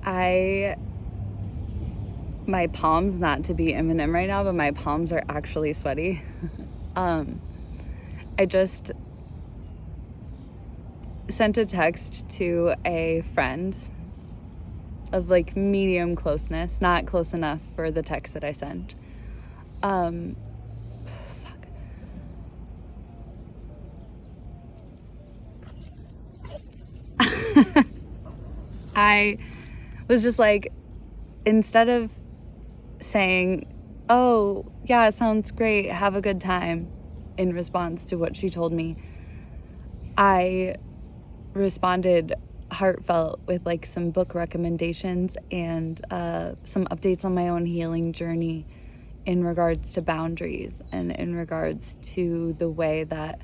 My palms, not to be Eminem right now, but my palms are actually sweaty. I just sent a text to a friend of like medium closeness, not close enough for the text that I sent. I was just like, instead of saying, oh, yeah, it sounds great, have a good time, in response to what she told me, I responded heartfelt with like some book recommendations and some updates on my own healing journey in regards to boundaries and in regards to the way that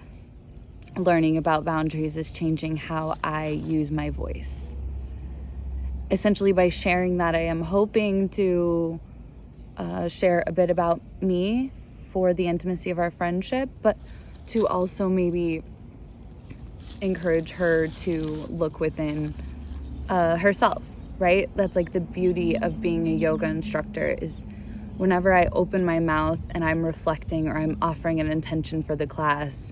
learning about boundaries is changing how I use my voice. Essentially, by sharing that, I am hoping to share a bit about me for the intimacy of our friendship, but to also maybe encourage her to look within herself, right? That's like the beauty of being a yoga instructor, is whenever I open my mouth and I'm reflecting or I'm offering an intention for the class,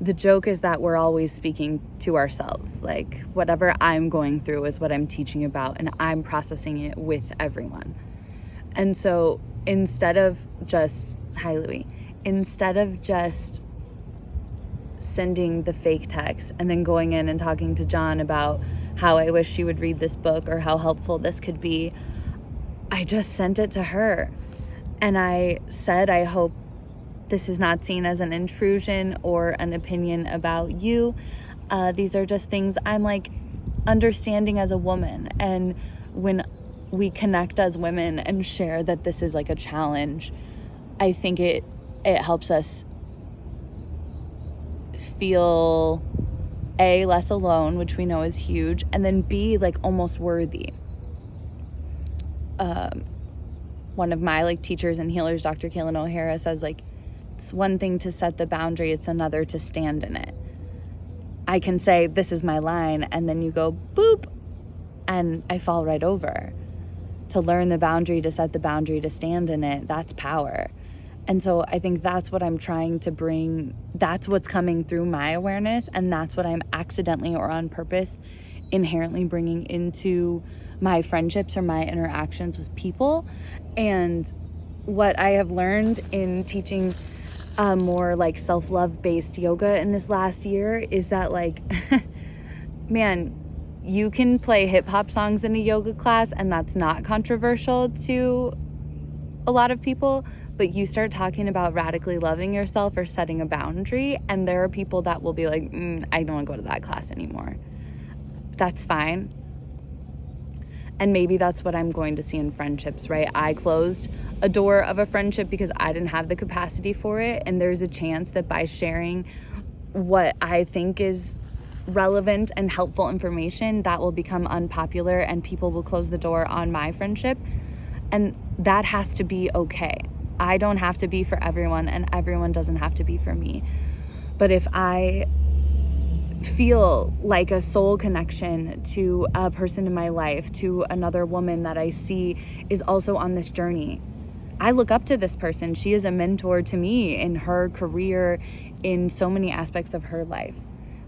the joke is that we're always speaking to ourselves. Like, whatever I'm going through is what I'm teaching about, and I'm processing it with everyone. And so instead of just, hi Louie, instead of just sending the fake text and then going in and talking to John about how I wish she would read this book or how helpful this could be, I just sent it to her. And I said, I hope this is not seen as an intrusion or an opinion about you. These are just things I'm like understanding as a woman. And when we connect as women and share that this is like a challenge, I think it helps us feel A, less alone, which we know is huge, and then B, like almost worthy. One of my like teachers and healers, Dr. Kaylin O'Hara, says like, it's one thing to set the boundary, it's another to stand in it. I can say, this is my line, and then you go boop, and I fall right over. To learn the boundary, to set the boundary, to stand in it, that's power. And so I think that's what I'm trying to bring. That's what's coming through my awareness, and that's what I'm accidentally or on purpose inherently bringing into my friendships or my interactions with people. And what I have learned in teaching more like self-love based yoga in this last year is that like, man, you can play hip-hop songs in a yoga class and that's not controversial to a lot of people, but you start talking about radically loving yourself or setting a boundary, and there are people that will be like, I don't want to go to that class anymore. That's fine. And maybe that's what I'm going to see in friendships, right? I closed a door of a friendship because I didn't have the capacity for it. And there's a chance that by sharing what I think is relevant and helpful information, that will become unpopular and people will close the door on my friendship. And that has to be okay. I don't have to be for everyone, and everyone doesn't have to be for me. But if I feel like a soul connection to a person in my life, to another woman that I see is also on this journey, I look up to this person. She is a mentor to me in her career, in so many aspects of her life.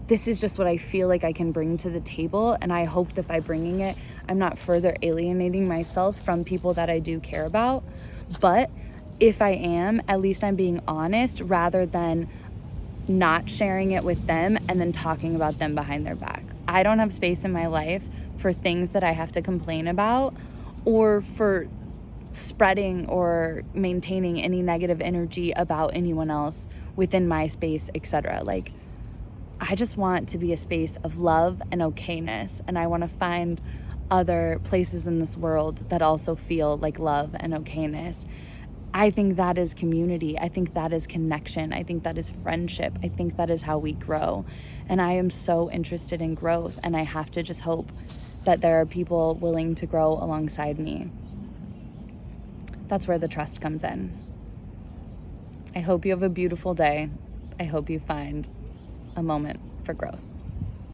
This is just what I feel like I can bring to the table, and I hope that by bringing it, I'm not further alienating myself from people that I do care about. But if I am, at least I'm being honest rather than not sharing it with them and then talking about them behind their back. I don't have space in my life for things that I have to complain about or for spreading or maintaining any negative energy about anyone else within my space, etc. Like, I just want to be a space of love and okayness, and I want to find other places in this world that also feel like love and okayness. I think that is community. I think that is connection. I think that is friendship. I think that is how we grow. And I am so interested in growth, and I have to just hope that there are people willing to grow alongside me. That's where the trust comes in. I hope you have a beautiful day. I hope you find a moment for growth.